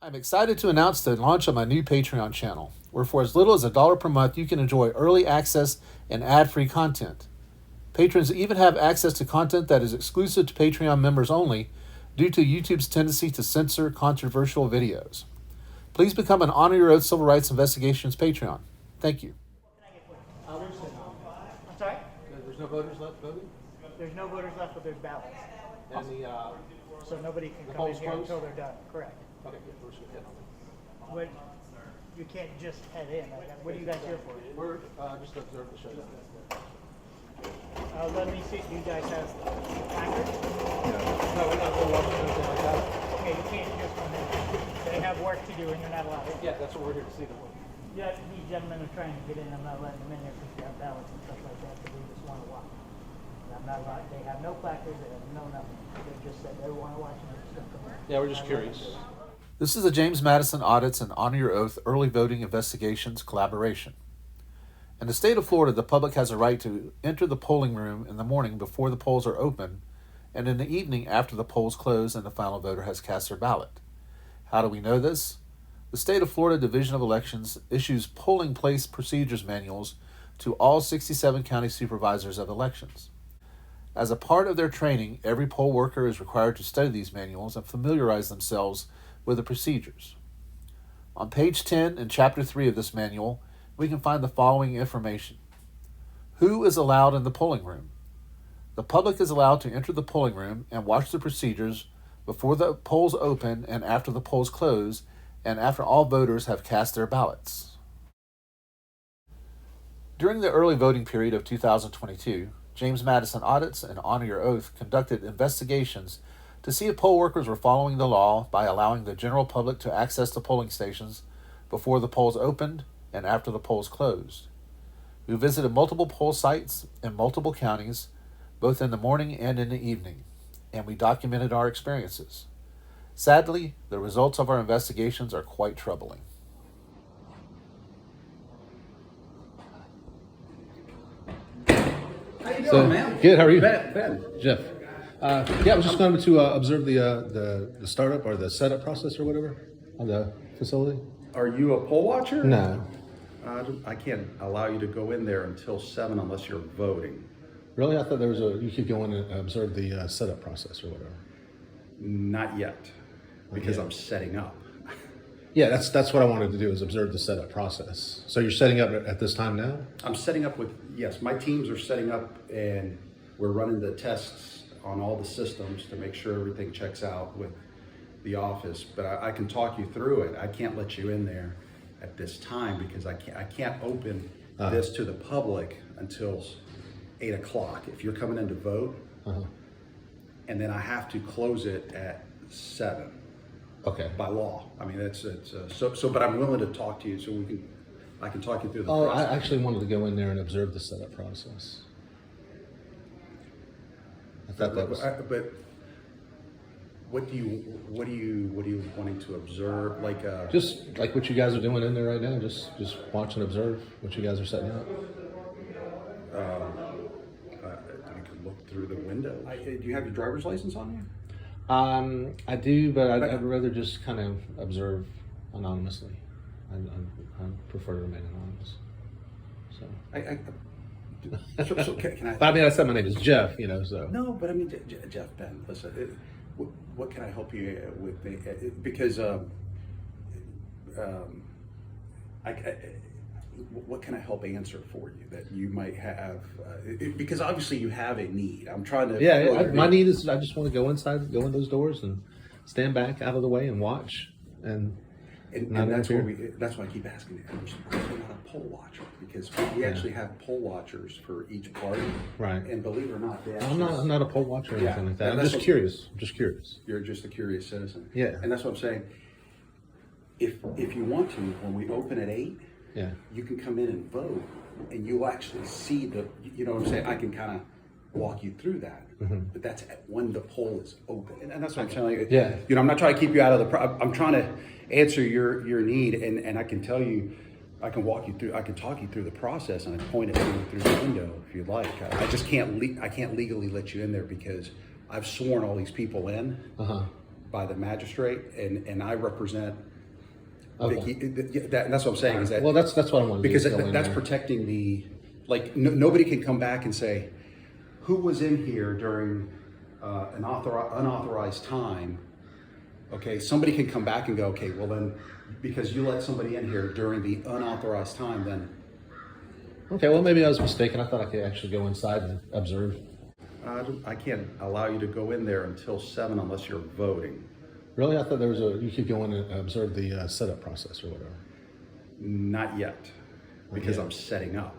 I'm excited to announce the launch of my new Patreon channel, where for as little as $1 per month, you can enjoy early access and ad-free content. Patrons even have access to content that is exclusive to Patreon members only due to YouTube's tendency to censor controversial videos. Please become an Honor Your Oath Civil Rights Investigations Patreon. Thank you. I'm sorry? There's no voters left voting? There's no voters left, but there's ballots. And So nobody can come in polls here closed? until they're done. Correct. okay, we're just gonna hit on But you can't just head in. What are you guys here for? it. We're just observe the showdown. Let me see. Do you guys have placards? No, we're not going to watch anything like that. Okay, you can't just come in. They have work to do and you're not allowed in. Yeah, that's what we're here to see. Yeah, these gentlemen are trying to get in. I'm not letting them in there because they have ballots and stuff like that. They just want to watch. And I'm not allowed. They have no placards. They have no nothing. They just said they want to watch and they're just going to come in. Yeah, we're just curious. This is a James Madison Audits and Honor Your Oath Early Voting Investigations collaboration. In the state of Florida, the public has a right to enter the polling room in the morning before the polls are open and in the evening after the polls close and the final voter has cast their ballot. How do we know this? The State of Florida Division of Elections issues polling place procedures manuals to all 67 County Supervisors of Elections. As a part of their training, every poll worker is required to study these manuals and familiarize themselves with the procedures. On page 10 and chapter 3 of this manual, we can find the following information. Who is allowed in the polling room? The public is allowed to enter the polling room and watch the procedures before the polls open and after the polls close and after all voters have cast their ballots. During the early voting period of 2022, James Madison Audits and Honor Your Oath conducted investigations to see if poll workers were following the law by allowing the general public to access the polling stations before the polls opened and after the polls closed. We visited multiple poll sites in multiple counties, both in the morning and in the evening, and we documented our experiences. Sadly, the results of our investigations are quite troubling. How you doing, man? Good. How are you? Ben. Jeff. Yeah, I was just going to observe the startup or the setup process or whatever on the facility. Are you a poll watcher? No. I can't allow you to go in there until 7 unless you're voting. Really? I thought you could go in and observe the setup process or whatever. Not yet, because yet. I'm setting up. Yeah, that's what I wanted to do is observe the setup process. So you're setting up at this time now? I'm setting up yes, my teams are setting up and we're running the tests on all the systems to make sure everything checks out with the office. But I can talk you through it. I can't let you in there at this time because I can't open this to the public until 8 o'clock. If you're coming in to vote, and then I have to close it at 7. Okay. By law. I mean, but I'm willing to talk to you so I can talk you through the process. I actually wanted to go in there and observe the setup process. I thought that was. But what do you wanting to observe? Just like what you guys are doing in there right now. Just watch and observe what you guys are setting up. We could look through the window. Do you have your driver's license on you? I do, but I'd rather just kind of observe anonymously. I prefer to remain anonymous. So. Can I? But I mean, I said my name is Jeff, so. No, but I mean, Jeff, Ben, listen, what can I help you with? Because what can I help answer for you that you might have? Because obviously you have a need. I'm trying to. Yeah, my need is I just want to go inside, go in those doors, and stand back out of the way and watch. And that's why I keep asking you. I'm not a poll watcher because we actually have poll watchers for each party. Right. And believe it or not, I'm not a poll watcher or anything like that. I'm just curious. You're just a curious citizen. Yeah. And that's what I'm saying. If you want to, when we open at 8, you can come in and vote, and you'll actually see you know what I'm saying? I can kind of walk you through that. But that's when the poll is open. And that's what I'm telling you. Yeah. I'm not trying to keep you out of I'm trying to answer your need, and I can tell you, I can walk you through, I can talk you through the process, and I point it through the window if you'd like. I just can't legally let you in there because I've sworn all these people in by the magistrate, and I represent Vicky, that's what I'm saying is that. Well, that's what I want to do. Because is go in that's there. protecting the, like, nobody can come back and say, who was in here during an unauthorized time? Okay, somebody can come back and go, okay, well then, because you let somebody in here during the unauthorized time, then. Okay, well, maybe I was mistaken. I thought I could actually go inside and observe. I can't allow you to go in there until 7 unless you're voting. Really? I thought you could go in and observe the setup process or whatever. Not yet, because Yeah. I'm setting up.